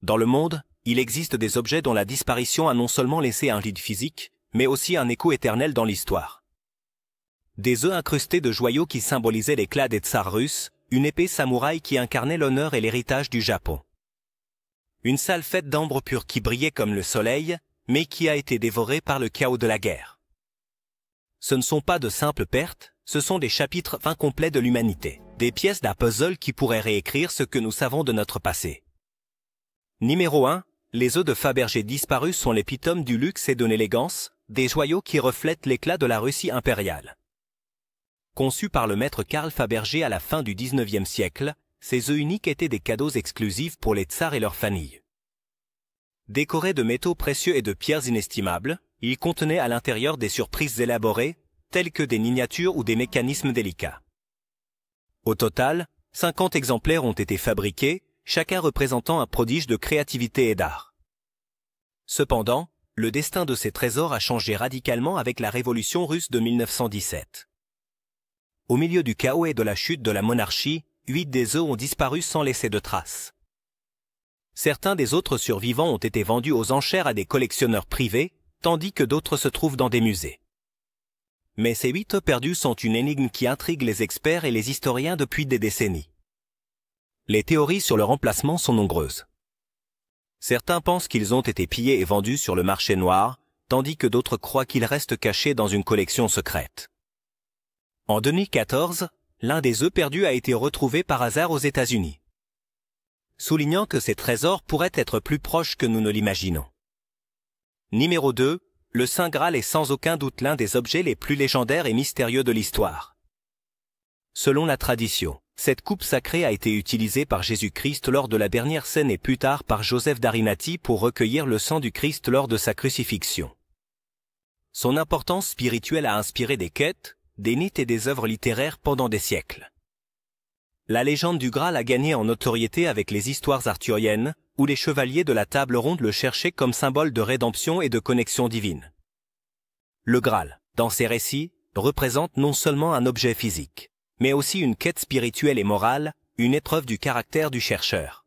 Dans le monde, il existe des objets dont la disparition a non seulement laissé un vide physique, mais aussi un écho éternel dans l'histoire. Des œufs incrustés de joyaux qui symbolisaient l'éclat des tsars russes, une épée samouraï qui incarnait l'honneur et l'héritage du Japon. Une sale fête d'ambre pur qui brillait comme le soleil, mais qui a été dévorée par le chaos de la guerre. Ce ne sont pas de simples pertes, ce sont des chapitres incomplets de l'humanité, des pièces d'un puzzle qui pourraient réécrire ce que nous savons de notre passé. Numéro 1. Les œufs de Fabergé disparus sont l'épitome du luxe et de l'élégance, des joyaux qui reflètent l'éclat de la Russie impériale. Conçus par le maître Karl Fabergé à la fin du XIXe siècle, ces œufs uniques étaient des cadeaux exclusifs pour les tsars et leurs familles. Décorés de métaux précieux et de pierres inestimables, ils contenaient à l'intérieur des surprises élaborées, telles que des miniatures ou des mécanismes délicats. Au total, 50 exemplaires ont été fabriqués, chacun représentant un prodige de créativité et d'art. Cependant, le destin de ces trésors a changé radicalement avec la révolution russe de 1917. Au milieu du chaos et de la chute de la monarchie, 8 des œufs ont disparu sans laisser de traces. Certains des autres survivants ont été vendus aux enchères à des collectionneurs privés, tandis que d'autres se trouvent dans des musées. Mais ces 8 œufs perdus sont une énigme qui intrigue les experts et les historiens depuis des décennies. Les théories sur leur emplacement sont nombreuses. Certains pensent qu'ils ont été pillés et vendus sur le marché noir, tandis que d'autres croient qu'ils restent cachés dans une collection secrète. En 2014, l'un des œufs perdus a été retrouvé par hasard aux États-Unis, soulignant que ces trésors pourraient être plus proches que nous ne l'imaginons. Numéro 2. Le Saint Graal est sans aucun doute l'un des objets les plus légendaires et mystérieux de l'histoire. Selon la tradition, cette coupe sacrée a été utilisée par Jésus-Christ lors de la dernière scène et plus tard par Joseph d'Arimathie pour recueillir le sang du Christ lors de sa crucifixion. Son importance spirituelle a inspiré des quêtes, des mythes et des œuvres littéraires pendant des siècles. La légende du Graal a gagné en notoriété avec les histoires arthuriennes, où les chevaliers de la table ronde le cherchaient comme symbole de rédemption et de connexion divine. Le Graal, dans ces récits, représente non seulement un objet physique, mais aussi une quête spirituelle et morale, une épreuve du caractère du chercheur.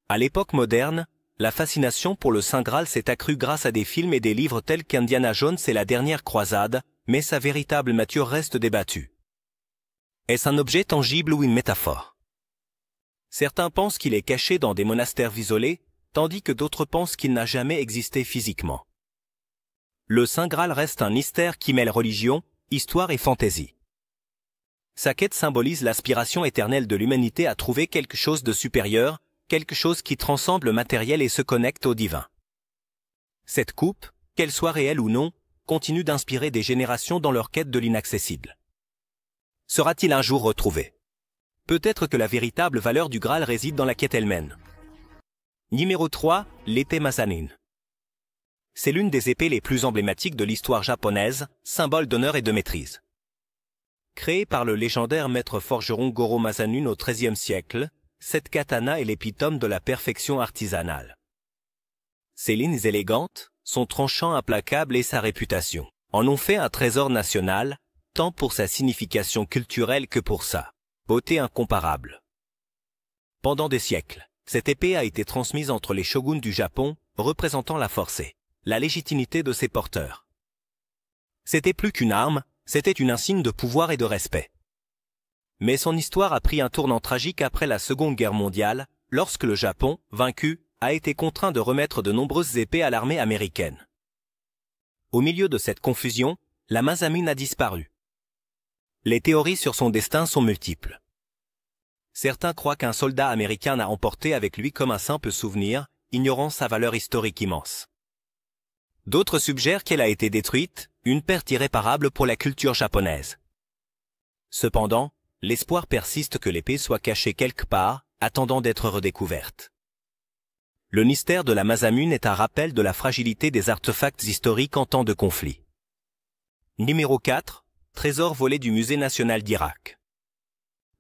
À l'époque moderne, la fascination pour le Saint Graal s'est accrue grâce à des films et des livres tels qu'Indiana Jones et la dernière croisade, mais sa véritable nature reste débattue. Est-ce un objet tangible ou une métaphore? Certains pensent qu'il est caché dans des monastères isolés, tandis que d'autres pensent qu'il n'a jamais existé physiquement. Le Saint Graal reste un mystère qui mêle religion, histoire et fantaisie. Sa quête symbolise l'aspiration éternelle de l'humanité à trouver quelque chose de supérieur, quelque chose qui transcende le matériel et se connecte au divin. Cette coupe, qu'elle soit réelle ou non, continue d'inspirer des générations dans leur quête de l'inaccessible. Sera-t-il un jour retrouvé? Peut-être que la véritable valeur du Graal réside dans la quête elle-même. Numéro 3. L'épée Masanin. C'est l'une des épées les plus emblématiques de l'histoire japonaise, symbole d'honneur et de maîtrise. Créée par le légendaire maître forgeron Goro Masanun au XIIIe siècle, cette katana est l'épitome de la perfection artisanale. Ses lignes élégantes, son tranchant implacable et sa réputation en ont fait un trésor national, tant pour sa signification culturelle que pour sa beauté incomparable. Pendant des siècles, cette épée a été transmise entre les shoguns du Japon, représentant la force et la légitimité de ses porteurs. C'était plus qu'une arme, c'était une insigne de pouvoir et de respect. Mais son histoire a pris un tournant tragique après la Seconde Guerre mondiale, lorsque le Japon, vaincu, a été contraint de remettre de nombreuses épées à l'armée américaine. Au milieu de cette confusion, la Masamune a disparu. Les théories sur son destin sont multiples. Certains croient qu'un soldat américain l'a emporté avec lui comme un simple souvenir, ignorant sa valeur historique immense. D'autres suggèrent qu'elle a été détruite, une perte irréparable pour la culture japonaise. Cependant, l'espoir persiste que l'épée soit cachée quelque part, attendant d'être redécouverte. Le mystère de la Masamune est un rappel de la fragilité des artefacts historiques en temps de conflit. Numéro 4. Trésor volé du Musée national d'Irak.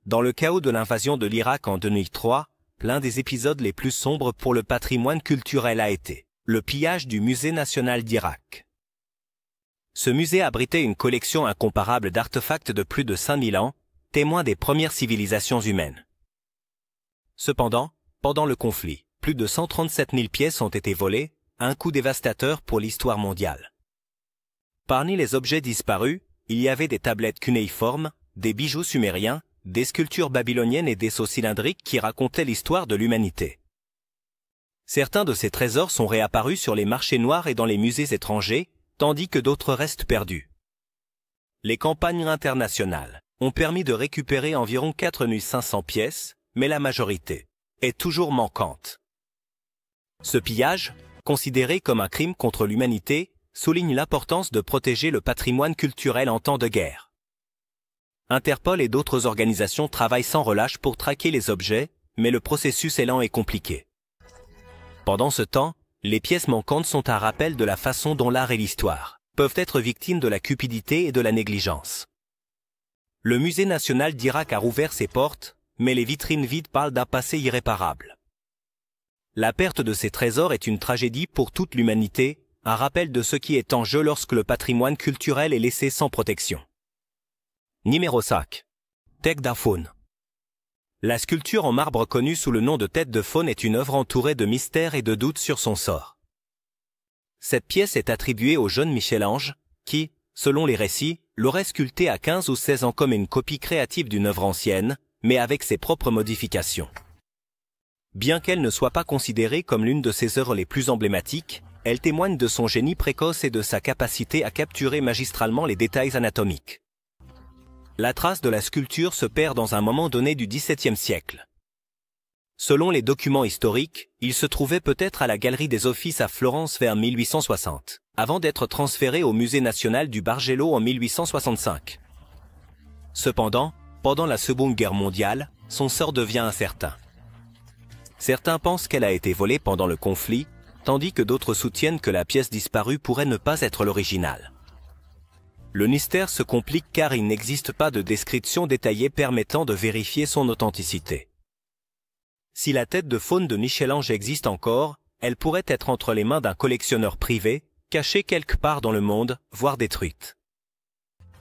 Dans le chaos de l'invasion de l'Irak en 2003, l'un des épisodes les plus sombres pour le patrimoine culturel a été le pillage du Musée national d'Irak. Ce musée abritait une collection incomparable d'artefacts de plus de 5000 ans, témoins des premières civilisations humaines. Cependant, pendant le conflit, plus de 137 000 pièces ont été volées, un coût dévastateur pour l'histoire mondiale. Parmi les objets disparus, il y avait des tablettes cunéiformes, des bijoux sumériens, des sculptures babyloniennes et des sceaux cylindriques qui racontaient l'histoire de l'humanité. Certains de ces trésors sont réapparus sur les marchés noirs et dans les musées étrangers, tandis que d'autres restent perdus. Les campagnes internationales ont permis de récupérer environ 4 500 pièces, mais la majorité est toujours manquante. Ce pillage, considéré comme un crime contre l'humanité, souligne l'importance de protéger le patrimoine culturel en temps de guerre. Interpol et d'autres organisations travaillent sans relâche pour traquer les objets, mais le processus est lent et compliqué. Pendant ce temps, les pièces manquantes sont un rappel de la façon dont l'art et l'histoire peuvent être victimes de la cupidité et de la négligence. Le Musée national d'Irak a rouvert ses portes, mais les vitrines vides parlent d'un passé irréparable. La perte de ces trésors est une tragédie pour toute l'humanité, un rappel de ce qui est en jeu lorsque le patrimoine culturel est laissé sans protection. Numéro 5. Tête d'un faune. La sculpture en marbre connue sous le nom de tête de faune est une œuvre entourée de mystères et de doutes sur son sort. Cette pièce est attribuée au jeune Michel-Ange, qui, selon les récits, l'aurait sculptée à 15 ou 16 ans comme une copie créative d'une œuvre ancienne, mais avec ses propres modifications. Bien qu'elle ne soit pas considérée comme l'une de ses œuvres les plus emblématiques, elle témoigne de son génie précoce et de sa capacité à capturer magistralement les détails anatomiques. La trace de la sculpture se perd dans un moment donné du XVIIe siècle. Selon les documents historiques, il se trouvait peut-être à la Galerie des Offices à Florence vers 1860, avant d'être transféré au Musée national du Bargello en 1865. Cependant, pendant la Seconde Guerre mondiale, son sort devient incertain. Certains pensent qu'elle a été volée pendant le conflit, tandis que d'autres soutiennent que la pièce disparue pourrait ne pas être l'original. Le mystère se complique car il n'existe pas de description détaillée permettant de vérifier son authenticité. Si la tête de faune de Michel-Ange existe encore, elle pourrait être entre les mains d'un collectionneur privé, cachée quelque part dans le monde, voire détruite.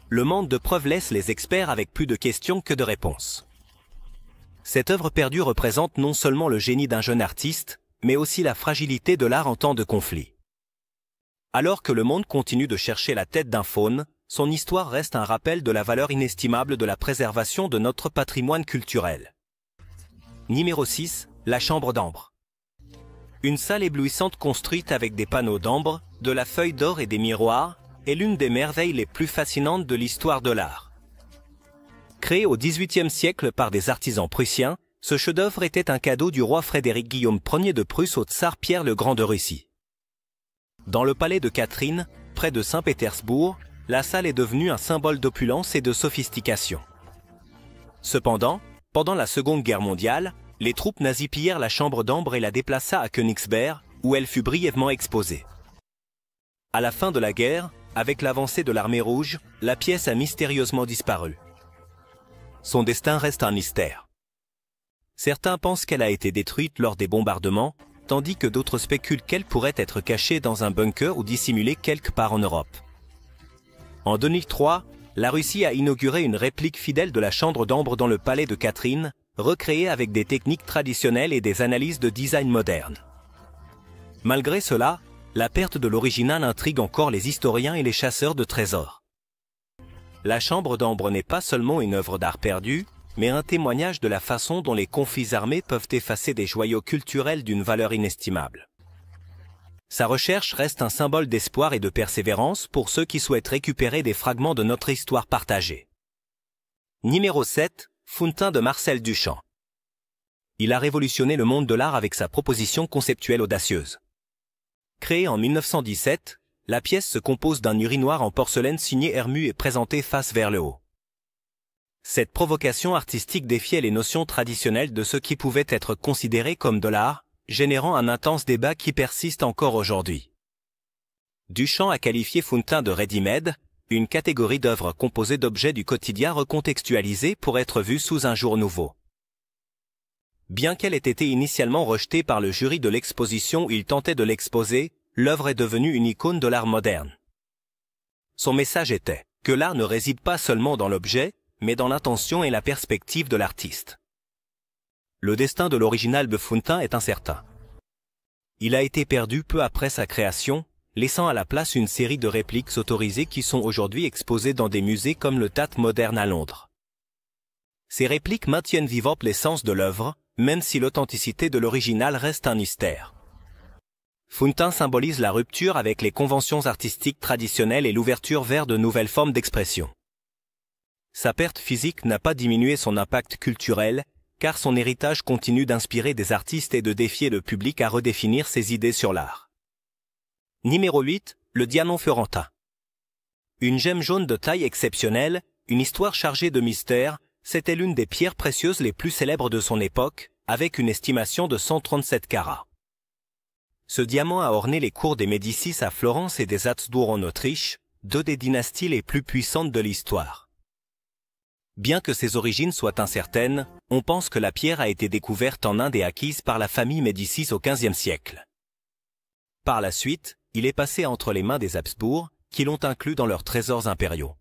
Le manque de preuves laisse les experts avec plus de questions que de réponses. Cette œuvre perdue représente non seulement le génie d'un jeune artiste, mais aussi la fragilité de l'art en temps de conflit. Alors que le monde continue de chercher la tête d'un faune, son histoire reste un rappel de la valeur inestimable de la préservation de notre patrimoine culturel. Numéro 6. La chambre d'ambre. Une salle éblouissante construite avec des panneaux d'ambre, de la feuille d'or et des miroirs, est l'une des merveilles les plus fascinantes de l'histoire de l'art. Créé au XVIIIe siècle par des artisans prussiens, ce chef-d'œuvre était un cadeau du roi Frédéric Guillaume Ier de Prusse au tsar Pierre le Grand de Russie. Dans le palais de Catherine, près de Saint-Pétersbourg, la salle est devenue un symbole d'opulence et de sophistication. Cependant, pendant la Seconde Guerre mondiale, les troupes nazies pillèrent la chambre d'ambre et la déplaça à Königsberg, où elle fut brièvement exposée. À la fin de la guerre, avec l'avancée de l'armée rouge, la pièce a mystérieusement disparu. Son destin reste un mystère. Certains pensent qu'elle a été détruite lors des bombardements, tandis que d'autres spéculent qu'elle pourrait être cachée dans un bunker ou dissimulée quelque part en Europe. En 2003, la Russie a inauguré une réplique fidèle de la chambre d'ambre dans le palais de Catherine, recréée avec des techniques traditionnelles et des analyses de design modernes. Malgré cela, la perte de l'original intrigue encore les historiens et les chasseurs de trésors. La chambre d'ambre n'est pas seulement une œuvre d'art perdue, mais un témoignage de la façon dont les conflits armés peuvent effacer des joyaux culturels d'une valeur inestimable. Sa recherche reste un symbole d'espoir et de persévérance pour ceux qui souhaitent récupérer des fragments de notre histoire partagée. Numéro 7. Fountain de Marcel Duchamp. Il a révolutionné le monde de l'art avec sa proposition conceptuelle audacieuse. Créée en 1917, la pièce se compose d'un urinoir en porcelaine signé Hermu et présenté face vers le haut. Cette provocation artistique défiait les notions traditionnelles de ce qui pouvait être considéré comme de l'art, générant un intense débat qui persiste encore aujourd'hui. Duchamp a qualifié Fountain de ready-made, une catégorie d'œuvres composées d'objets du quotidien recontextualisés pour être vus sous un jour nouveau. Bien qu'elle ait été initialement rejetée par le jury de l'exposition où il tentait de l'exposer, l'œuvre est devenue une icône de l'art moderne. Son message était que l'art ne réside pas seulement dans l'objet, mais dans l'intention et la perspective de l'artiste. Le destin de l'original de Fountain est incertain. Il a été perdu peu après sa création, laissant à la place une série de répliques autorisées qui sont aujourd'hui exposées dans des musées comme le Tate Modern à Londres. Ces répliques maintiennent vivante l'essence de l'œuvre, même si l'authenticité de l'original reste un mystère. Fountain symbolise la rupture avec les conventions artistiques traditionnelles et l'ouverture vers de nouvelles formes d'expression. Sa perte physique n'a pas diminué son impact culturel, car son héritage continue d'inspirer des artistes et de défier le public à redéfinir ses idées sur l'art. Numéro 8, le diamant florentin. Une gemme jaune de taille exceptionnelle, une histoire chargée de mystères, c'était l'une des pierres précieuses les plus célèbres de son époque, avec une estimation de 137 carats. Ce diamant a orné les cours des Médicis à Florence et des Habsbourg en Autriche, deux des dynasties les plus puissantes de l'histoire. Bien que ses origines soient incertaines, on pense que la pierre a été découverte en Inde et acquise par la famille Médicis au XVe siècle. Par la suite, il est passé entre les mains des Habsbourg, qui l'ont inclus dans leurs trésors impériaux.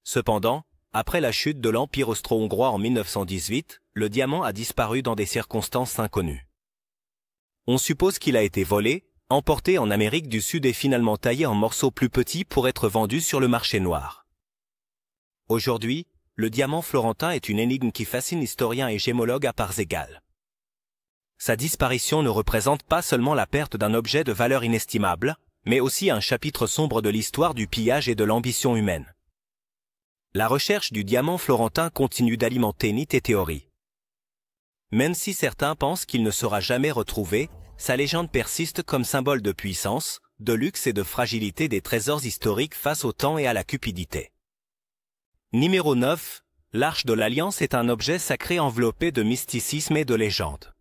Cependant, après la chute de l'Empire austro-hongrois en 1918, le diamant a disparu dans des circonstances inconnues. On suppose qu'il a été volé, emporté en Amérique du Sud et finalement taillé en morceaux plus petits pour être vendu sur le marché noir. Aujourd'hui, le diamant florentin est une énigme qui fascine historiens et gémologues à parts égales. Sa disparition ne représente pas seulement la perte d'un objet de valeur inestimable, mais aussi un chapitre sombre de l'histoire du pillage et de l'ambition humaine. La recherche du diamant florentin continue d'alimenter mythes et théories. Même si certains pensent qu'il ne sera jamais retrouvé, sa légende persiste comme symbole de puissance, de luxe et de fragilité des trésors historiques face au temps et à la cupidité. Numéro 9, l'Arche de l'Alliance est un objet sacré enveloppé de mysticisme et de légende.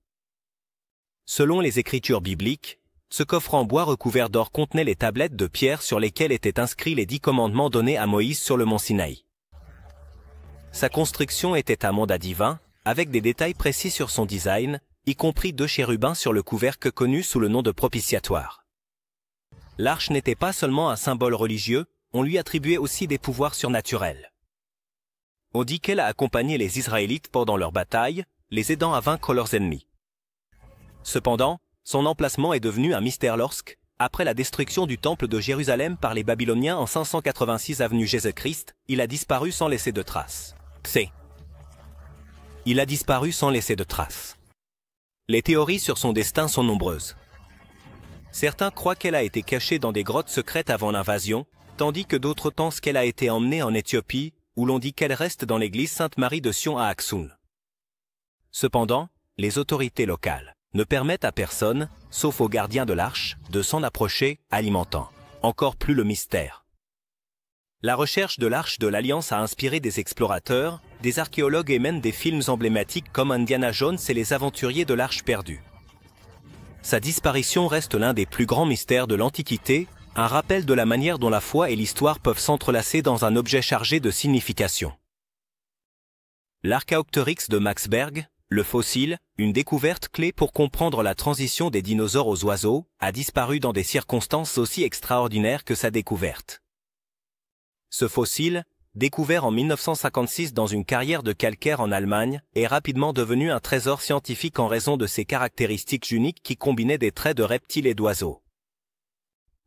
Selon les écritures bibliques, ce coffre en bois recouvert d'or contenait les tablettes de pierre sur lesquelles étaient inscrits les 10 commandements donnés à Moïse sur le mont Sinaï. Sa construction était un mandat divin, avec des détails précis sur son design, y compris 2 chérubins sur le couvercle connu sous le nom de propitiatoire. L'arche n'était pas seulement un symbole religieux, on lui attribuait aussi des pouvoirs surnaturels. On dit qu'elle a accompagné les Israélites pendant leur bataille, les aidant à vaincre leurs ennemis. Cependant, son emplacement est devenu un mystère lorsque, après la destruction du temple de Jérusalem par les Babyloniens en 586 avenue Jésus-Christ, il a disparu sans laisser de traces. Il a disparu sans laisser de traces. Les théories sur son destin sont nombreuses. Certains croient qu'elle a été cachée dans des grottes secrètes avant l'invasion, tandis que d'autres pensent qu'elle a été emmenée en Éthiopie, où l'on dit qu'elle reste dans l'église Sainte-Marie de Sion à Aksoun. Cependant, les autorités locales ne permettent à personne, sauf aux gardiens de l'arche, de s'en approcher, alimentant encore plus le mystère. La recherche de l'Arche de l'Alliance a inspiré des explorateurs, des archéologues et même des films emblématiques comme Indiana Jones et les aventuriers de l'Arche perdue. Sa disparition reste l'un des plus grands mystères de l'Antiquité, un rappel de la manière dont la foi et l'histoire peuvent s'entrelacer dans un objet chargé de signification. L'Archaeopteryx de Max Berg, le fossile, une découverte clé pour comprendre la transition des dinosaures aux oiseaux, a disparu dans des circonstances aussi extraordinaires que sa découverte. Ce fossile, découvert en 1956 dans une carrière de calcaire en Allemagne, est rapidement devenu un trésor scientifique en raison de ses caractéristiques uniques qui combinaient des traits de reptiles et d'oiseaux.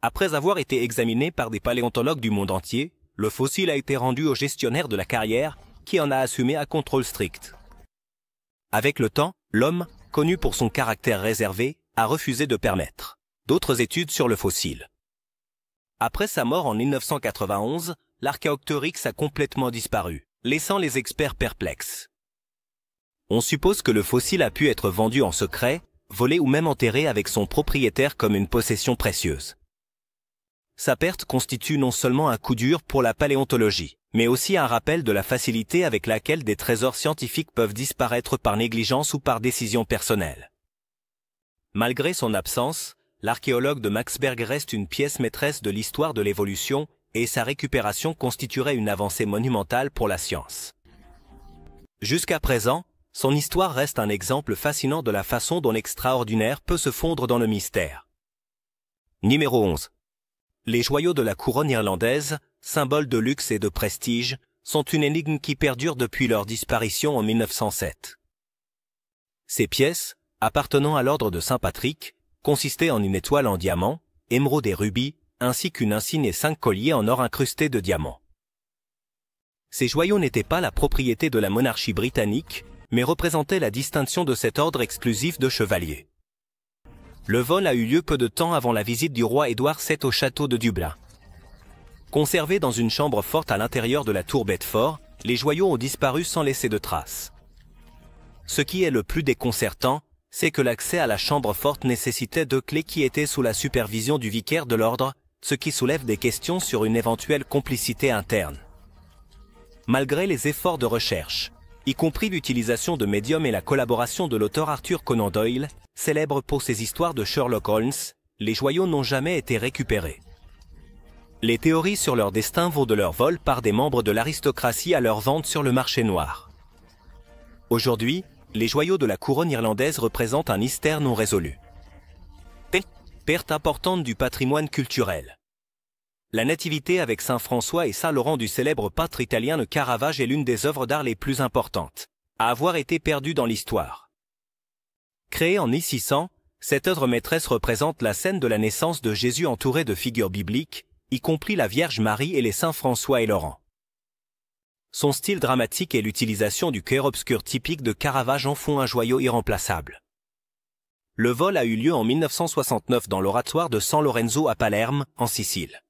Après avoir été examiné par des paléontologues du monde entier, le fossile a été rendu au gestionnaire de la carrière, qui en a assumé un contrôle strict. Avec le temps, l'homme, connu pour son caractère réservé, a refusé de permettre d'autres études sur le fossile. Après sa mort en 1991, l'Archaeopteryx a complètement disparu, laissant les experts perplexes. On suppose que le fossile a pu être vendu en secret, volé ou même enterré avec son propriétaire comme une possession précieuse. Sa perte constitue non seulement un coup dur pour la paléontologie, mais aussi un rappel de la facilité avec laquelle des trésors scientifiques peuvent disparaître par négligence ou par décision personnelle. Malgré son absence, l'archéologue de Max Berg reste une pièce maîtresse de l'histoire de l'évolution, et sa récupération constituerait une avancée monumentale pour la science. Jusqu'à présent, son histoire reste un exemple fascinant de la façon dont l'extraordinaire peut se fondre dans le mystère. Numéro 11. Les joyaux de la couronne irlandaise, symbole de luxe et de prestige, sont une énigme qui perdure depuis leur disparition en 1907. Ces pièces, appartenant à l'ordre de Saint-Patrick, consistait en une étoile en diamant, émeraude et rubis, ainsi qu'une insigne et 5 colliers en or incrustés de diamants. Ces joyaux n'étaient pas la propriété de la monarchie britannique, mais représentaient la distinction de cet ordre exclusif de chevaliers. Le vol a eu lieu peu de temps avant la visite du roi Édouard VII au château de Dublin. Conservés dans une chambre forte à l'intérieur de la tour Bedford, les joyaux ont disparu sans laisser de traces. Ce qui est le plus déconcertant, c'est que l'accès à la chambre forte nécessitait 2 clés qui étaient sous la supervision du vicaire de l'ordre, ce qui soulève des questions sur une éventuelle complicité interne. Malgré les efforts de recherche, y compris l'utilisation de médiums et la collaboration de l'auteur Arthur Conan Doyle, célèbre pour ses histoires de Sherlock Holmes, les joyaux n'ont jamais été récupérés. Les théories sur leur destin vont de leur vol par des membres de l'aristocratie à leur vente sur le marché noir. Aujourd'hui, les joyaux de la couronne irlandaise représentent un mystère non résolu. Perte importante du patrimoine culturel. La Nativité avec Saint François et Saint Laurent du célèbre peintre italien de Caravage est l'une des œuvres d'art les plus importantes à avoir été perdue dans l'histoire. Créée en 1600, cette œuvre maîtresse représente la scène de la naissance de Jésus entouré de figures bibliques, y compris la Vierge Marie et les saints François et Laurent. Son style dramatique et l'utilisation du clair-obscur typique de Caravage en font un joyau irremplaçable. Le vol a eu lieu en 1969 dans l'oratoire de San Lorenzo à Palerme, en Sicile.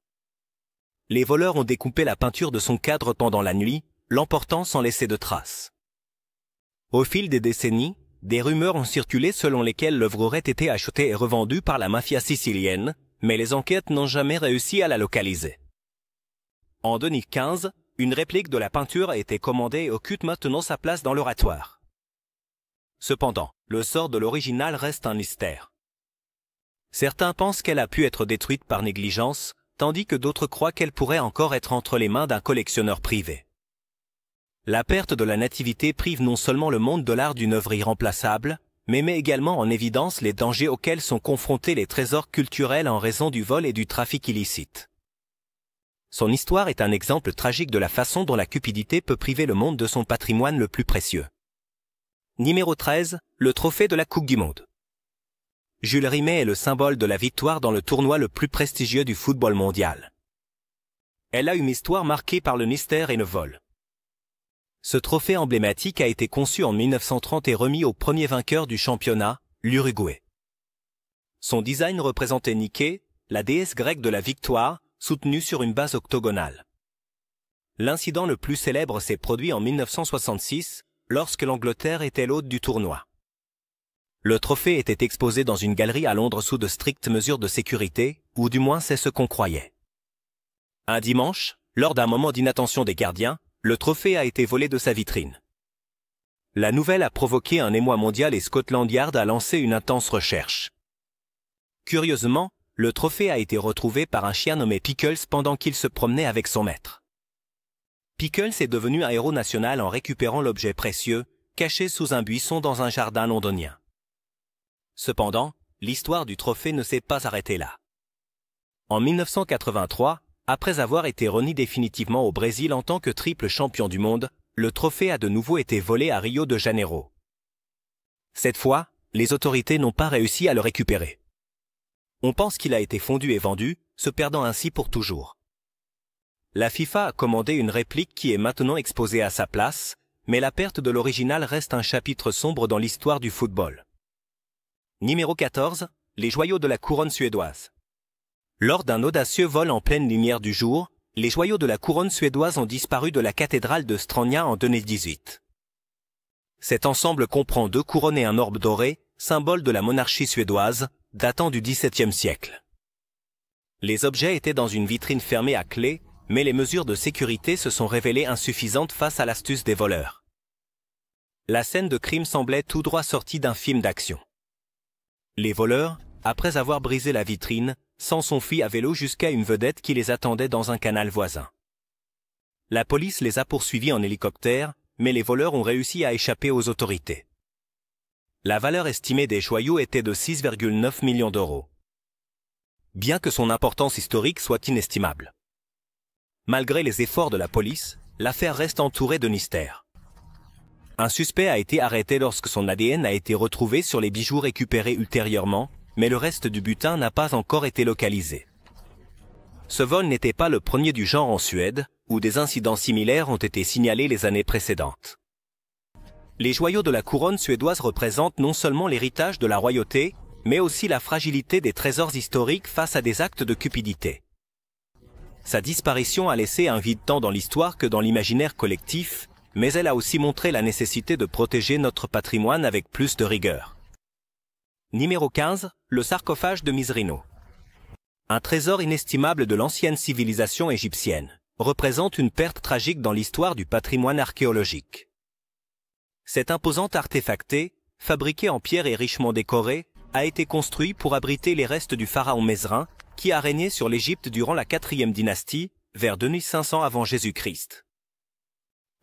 Les voleurs ont découpé la peinture de son cadre pendant la nuit, l'emportant sans laisser de traces. Au fil des décennies, des rumeurs ont circulé selon lesquelles l'œuvre aurait été achetée et revendue par la mafia sicilienne, mais les enquêtes n'ont jamais réussi à la localiser. En 2015, une réplique de la peinture a été commandée et occupe maintenant sa place dans l'oratoire. Cependant, le sort de l'original reste un mystère. Certains pensent qu'elle a pu être détruite par négligence, tandis que d'autres croient qu'elle pourrait encore être entre les mains d'un collectionneur privé. La perte de la Nativité prive non seulement le monde de l'art d'une œuvre irremplaçable, mais met également en évidence les dangers auxquels sont confrontés les trésors culturels en raison du vol et du trafic illicite. Son histoire est un exemple tragique de la façon dont la cupidité peut priver le monde de son patrimoine le plus précieux. Numéro 13, le trophée de la Coupe du Monde. Jules Rimet est le symbole de la victoire dans le tournoi le plus prestigieux du football mondial. Elle a une histoire marquée par le mystère et le vol. Ce trophée emblématique a été conçu en 1930 et remis au premier vainqueur du championnat, l'Uruguay. Son design représentait Nike, la déesse grecque de la victoire, soutenue sur une base octogonale. L'incident le plus célèbre s'est produit en 1966, lorsque l'Angleterre était l'hôte du tournoi. Le trophée était exposé dans une galerie à Londres sous de strictes mesures de sécurité, ou du moins c'est ce qu'on croyait. Un dimanche, lors d'un moment d'inattention des gardiens, le trophée a été volé de sa vitrine. La nouvelle a provoqué un émoi mondial et Scotland Yard a lancé une intense recherche. Curieusement, le trophée a été retrouvé par un chien nommé Pickles pendant qu'il se promenait avec son maître. Pickles est devenu un héros national en récupérant l'objet précieux, caché sous un buisson dans un jardin londonien. Cependant, l'histoire du trophée ne s'est pas arrêtée là. En 1983, après avoir été remis définitivement au Brésil en tant que triple champion du monde, le trophée a de nouveau été volé à Rio de Janeiro. Cette fois, les autorités n'ont pas réussi à le récupérer. On pense qu'il a été fondu et vendu, se perdant ainsi pour toujours. La FIFA a commandé une réplique qui est maintenant exposée à sa place, mais la perte de l'original reste un chapitre sombre dans l'histoire du football. Numéro 14, les joyaux de la couronne suédoise. Lors d'un audacieux vol en pleine lumière du jour, les joyaux de la couronne suédoise ont disparu de la cathédrale de Strängnäs en 2018. Cet ensemble comprend 2 couronnes et un orbe doré, symbole de la monarchie suédoise, datant du XVIIe siècle. Les objets étaient dans une vitrine fermée à clé, mais les mesures de sécurité se sont révélées insuffisantes face à l'astuce des voleurs. La scène de crime semblait tout droit sortie d'un film d'action. Les voleurs, après avoir brisé la vitrine, s'en sont fuis à vélo jusqu'à une vedette qui les attendait dans un canal voisin. La police les a poursuivis en hélicoptère, mais les voleurs ont réussi à échapper aux autorités. La valeur estimée des joyaux était de 6,9 millions d'euros. Bien que son importance historique soit inestimable. Malgré les efforts de la police, l'affaire reste entourée de mystères. Un suspect a été arrêté lorsque son ADN a été retrouvé sur les bijoux récupérés ultérieurement, mais le reste du butin n'a pas encore été localisé. Ce vol n'était pas le premier du genre en Suède, où des incidents similaires ont été signalés les années précédentes. Les joyaux de la couronne suédoise représentent non seulement l'héritage de la royauté, mais aussi la fragilité des trésors historiques face à des actes de cupidité. Sa disparition a laissé un vide tant dans l'histoire que dans l'imaginaire collectif, mais elle a aussi montré la nécessité de protéger notre patrimoine avec plus de rigueur. Numéro 15, le sarcophage de Mizrino. Un trésor inestimable de l'ancienne civilisation égyptienne, représente une perte tragique dans l'histoire du patrimoine archéologique. Cet imposant artefacté, fabriqué en pierre et richement décoré, a été construit pour abriter les restes du pharaon Mezrin, qui a régné sur l'Égypte durant la 4e dynastie, vers 2500 avant Jésus-Christ.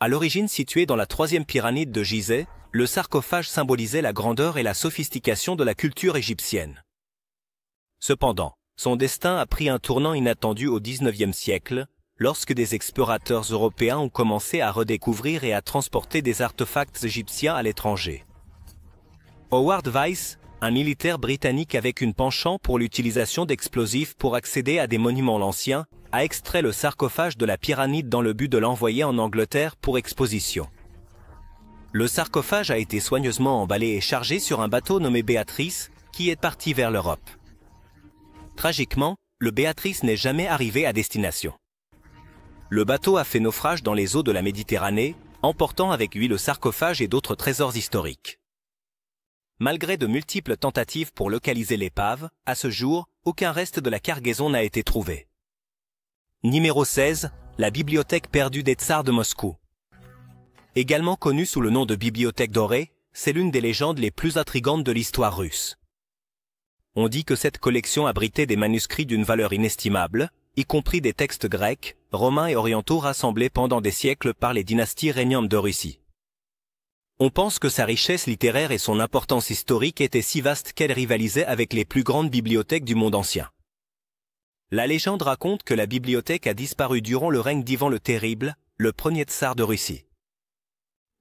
À l'origine situé dans la 3e pyramide de Gizeh, le sarcophage symbolisait la grandeur et la sophistication de la culture égyptienne. Cependant, son destin a pris un tournant inattendu au XIXe siècle, lorsque des explorateurs européens ont commencé à redécouvrir et à transporter des artefacts égyptiens à l'étranger. Howard Weiss, un militaire britannique avec une penchant pour l'utilisation d'explosifs pour accéder à des monuments anciens, a extrait le sarcophage de la pyramide dans le but de l'envoyer en Angleterre pour exposition. Le sarcophage a été soigneusement emballé et chargé sur un bateau nommé Béatrice, qui est parti vers l'Europe. Tragiquement, le Béatrice n'est jamais arrivé à destination. Le bateau a fait naufrage dans les eaux de la Méditerranée, emportant avec lui le sarcophage et d'autres trésors historiques. Malgré de multiples tentatives pour localiser l'épave, à ce jour, aucun reste de la cargaison n'a été trouvé. Numéro 16, la bibliothèque perdue des tsars de Moscou. Également connue sous le nom de bibliothèque dorée, c'est l'une des légendes les plus intrigantes de l'histoire russe. On dit que cette collection abritait des manuscrits d'une valeur inestimable, y compris des textes grecs, romains et orientaux rassemblés pendant des siècles par les dynasties régnantes de Russie. On pense que sa richesse littéraire et son importance historique étaient si vastes qu'elle rivalisait avec les plus grandes bibliothèques du monde ancien. La légende raconte que la bibliothèque a disparu durant le règne d'Ivan le Terrible, le premier tsar de Russie.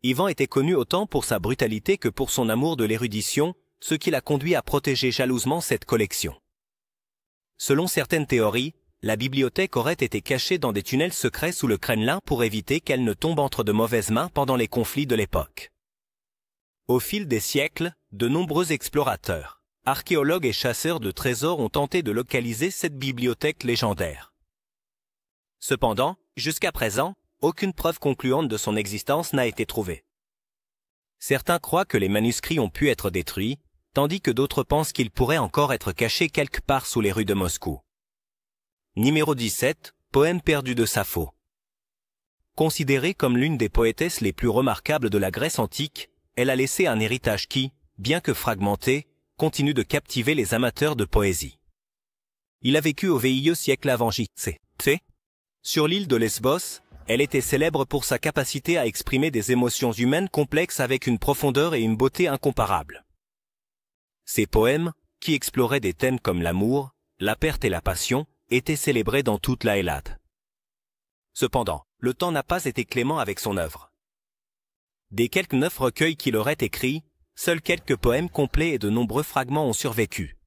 Ivan était connu autant pour sa brutalité que pour son amour de l'érudition, ce qui l'a conduit à protéger jalousement cette collection. Selon certaines théories, la bibliothèque aurait été cachée dans des tunnels secrets sous le Kremlin pour éviter qu'elle ne tombe entre de mauvaises mains pendant les conflits de l'époque. Au fil des siècles, de nombreux explorateurs, archéologues et chasseurs de trésors ont tenté de localiser cette bibliothèque légendaire. Cependant, jusqu'à présent, aucune preuve concluante de son existence n'a été trouvée. Certains croient que les manuscrits ont pu être détruits, tandis que d'autres pensent qu'ils pourraient encore être cachés quelque part sous les rues de Moscou. Numéro 17, poème perdu de Sappho. Considérée comme l'une des poétesses les plus remarquables de la Grèce antique, elle a laissé un héritage qui, bien que fragmenté, continue de captiver les amateurs de poésie. Il a vécu au VIe siècle avant J.C. Sur l'île de Lesbos, elle était célèbre pour sa capacité à exprimer des émotions humaines complexes avec une profondeur et une beauté incomparables. Ses poèmes, qui exploraient des thèmes comme l'amour, la perte et la passion, étaient célébrés dans toute la Hellade. Cependant, le temps n'a pas été clément avec son œuvre. Des quelques 9 recueils qu'il aurait écrits, seuls quelques poèmes complets et de nombreux fragments ont survécu.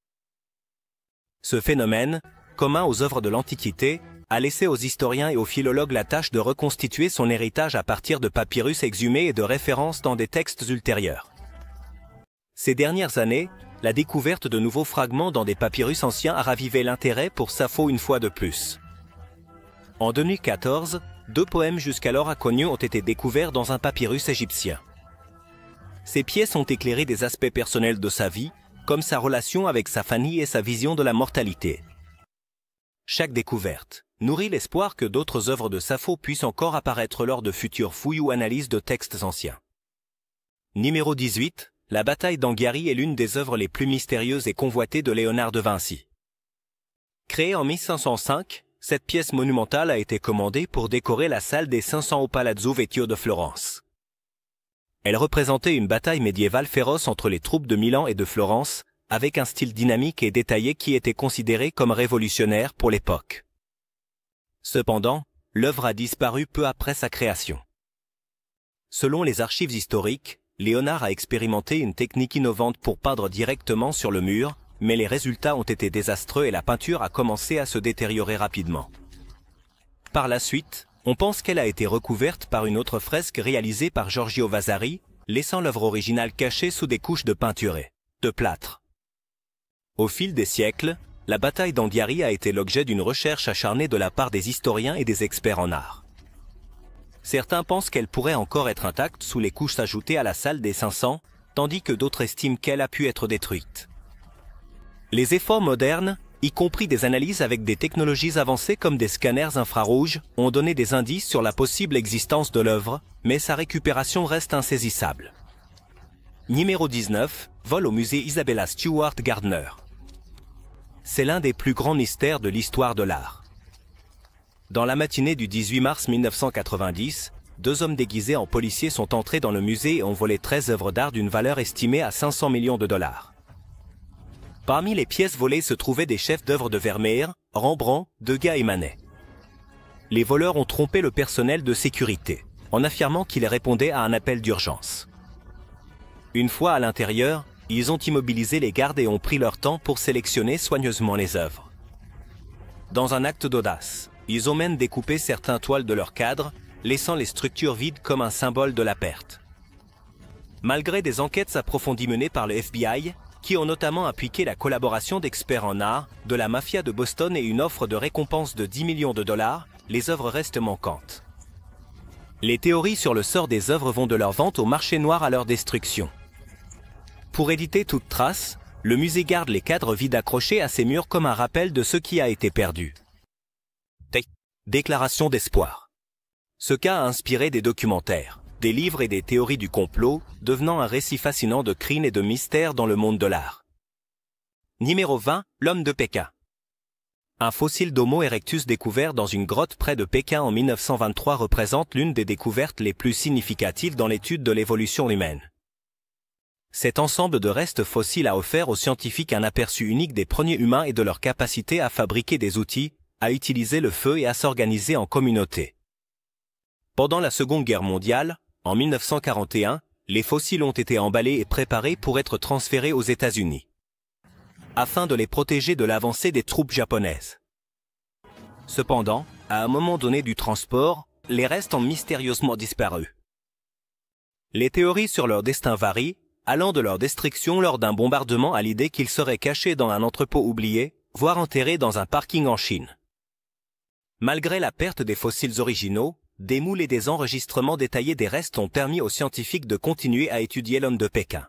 Ce phénomène, commun aux œuvres de l'Antiquité, a laissé aux historiens et aux philologues la tâche de reconstituer son héritage à partir de papyrus exhumés et de références dans des textes ultérieurs. Ces dernières années, la découverte de nouveaux fragments dans des papyrus anciens a ravivé l'intérêt pour Sappho une fois de plus. En 2014, 2 poèmes jusqu'alors inconnus ont été découverts dans un papyrus égyptien. Ces pièces ont éclairé des aspects personnels de sa vie, comme sa relation avec sa famille et sa vision de la mortalité. Chaque découverte nourrit l'espoir que d'autres œuvres de Sappho puissent encore apparaître lors de futures fouilles ou analyses de textes anciens. Numéro 18, la bataille d'Anghiari est l'une des œuvres les plus mystérieuses et convoitées de Léonard de Vinci. Créée en 1505, cette pièce monumentale a été commandée pour décorer la salle des 500 au Palazzo Vecchio de Florence. Elle représentait une bataille médiévale féroce entre les troupes de Milan et de Florence, avec un style dynamique et détaillé qui était considéré comme révolutionnaire pour l'époque. Cependant, l'œuvre a disparu peu après sa création. Selon les archives historiques, Léonard a expérimenté une technique innovante pour peindre directement sur le mur, mais les résultats ont été désastreux et la peinture a commencé à se détériorer rapidement. Par la suite, on pense qu'elle a été recouverte par une autre fresque réalisée par Giorgio Vasari, laissant l'œuvre originale cachée sous des couches de peinturée, de plâtre. Au fil des siècles, la bataille d'Anghiari a été l'objet d'une recherche acharnée de la part des historiens et des experts en art. Certains pensent qu'elle pourrait encore être intacte sous les couches ajoutées à la salle des 500, tandis que d'autres estiment qu'elle a pu être détruite. Les efforts modernes, y compris des analyses avec des technologies avancées comme des scanners infrarouges, ont donné des indices sur la possible existence de l'œuvre, mais sa récupération reste insaisissable. Numéro 19, vol au musée Isabella Stewart Gardner. C'est l'un des plus grands mystères de l'histoire de l'art. Dans la matinée du 18 mars 1990, 2 hommes déguisés en policiers sont entrés dans le musée et ont volé 13 œuvres d'art d'une valeur estimée à 500 millions de dollars. Parmi les pièces volées se trouvaient des chefs-d'œuvre de Vermeer, Rembrandt, Degas et Manet. Les voleurs ont trompé le personnel de sécurité, en affirmant qu'il répondait à un appel d'urgence. Une fois à l'intérieur, ils ont immobilisé les gardes et ont pris leur temps pour sélectionner soigneusement les œuvres. Dans un acte d'audace, ils ont même découpé certains toiles de leur cadre, laissant les structures vides comme un symbole de la perte. Malgré des enquêtes approfondies menées par le FBI, qui ont notamment appliqué la collaboration d'experts en art, de la mafia de Boston et une offre de récompense de 10 millions de dollars, les œuvres restent manquantes. Les théories sur le sort des œuvres vont de leur vente au marché noir à leur destruction. Pour éviter toute trace, le musée garde les cadres vides accrochés à ses murs comme un rappel de ce qui a été perdu. Déclaration d'espoir. Ce cas a inspiré des documentaires, des livres et des théories du complot, devenant un récit fascinant de crimes et de mystères dans le monde de l'art. Numéro 20, l'homme de Pékin. Un fossile d'Homo erectus découvert dans une grotte près de Pékin en 1923 représente l'une des découvertes les plus significatives dans l'étude de l'évolution humaine. Cet ensemble de restes fossiles a offert aux scientifiques un aperçu unique des premiers humains et de leur capacité à fabriquer des outils, à utiliser le feu et à s'organiser en communauté. Pendant la Seconde Guerre mondiale, en 1941, les fossiles ont été emballés et préparés pour être transférés aux États-Unis, afin de les protéger de l'avancée des troupes japonaises. Cependant, à un moment donné du transport, les restes ont mystérieusement disparu. Les théories sur leur destin varient, allant de leur destruction lors d'un bombardement à l'idée qu'ils seraient cachés dans un entrepôt oublié, voire enterrés dans un parking en Chine. Malgré la perte des fossiles originaux, des moules et des enregistrements détaillés des restes ont permis aux scientifiques de continuer à étudier l'homme de Pékin.